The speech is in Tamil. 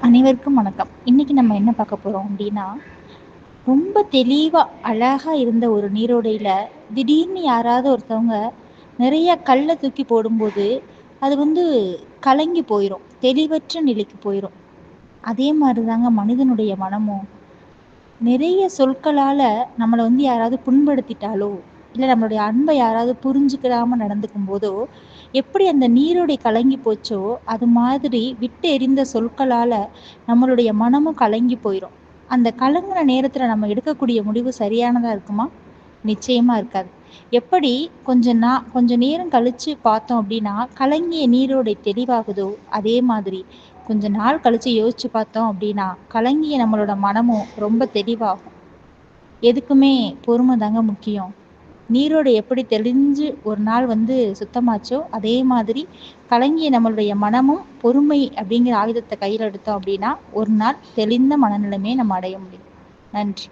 அனைவருக்கும் வணக்கம். இன்னைக்கு நம்ம என்ன பார்க்க போறோம் அப்படின்னா, ரொம்ப தெளிவா, அழகா இருந்த ஒரு நீரோடையில திடீர்னு யாராவது ஒருத்தவங்க நிறைய கல்ல தூக்கி போடும்போது, அது கலங்கி போயிரும். தெளிவற்ற நிலைக்கு போயிரும். அதே மாரி தாங்க மனிதனுடைய மனமும். நிறைய சொற்களால நம்மள யாராவது புண்படுத்திட்டாலோ, இல்ல நம்மளுடைய அன்ப யாராவது புரிஞ்சுக்கிடாம நடந்துக்கும் போதோ, எப்படி அந்த நீரோடை கலங்கி போச்சோ, அது மாதிரி விட்டு எறிந்த சொற்களால நம்மளுடைய மனமும் கலங்கி போயிரும். அந்த கலங்குன நேரத்துல நம்ம எடுக்கக்கூடிய முடிவு சரியானதா இருக்குமா? நிச்சயமா இருக்காது. எப்படி கொஞ்ச நேரம் கழிச்சு பார்த்தோம் அப்படின்னா, கலங்கிய நீரோடை தெளிவாகுதோ, அதே மாதிரி கொஞ்ச நாள் கழிச்சு யோசிச்சு பார்த்தோம் அப்படின்னா, கலங்கிய நம்மளோட மனமும் ரொம்ப தெளிவாகும். எதுக்குமே பொறுமை தாங்க முக்கியம். நீரோடை எப்படி தெளிஞ்சு ஒரு நாள் சுத்தமாச்சோ, அதே மாதிரி கலங்கிய நம்மளுடைய மனமும் பொறுமை அப்படிங்கிற ஆயுதத்த கையில எடுத்தோம் அப்படின்னா, ஒரு நாள் தெளிந்த மனநிலைமையை நம்ம அடைய முடியும். நன்றி.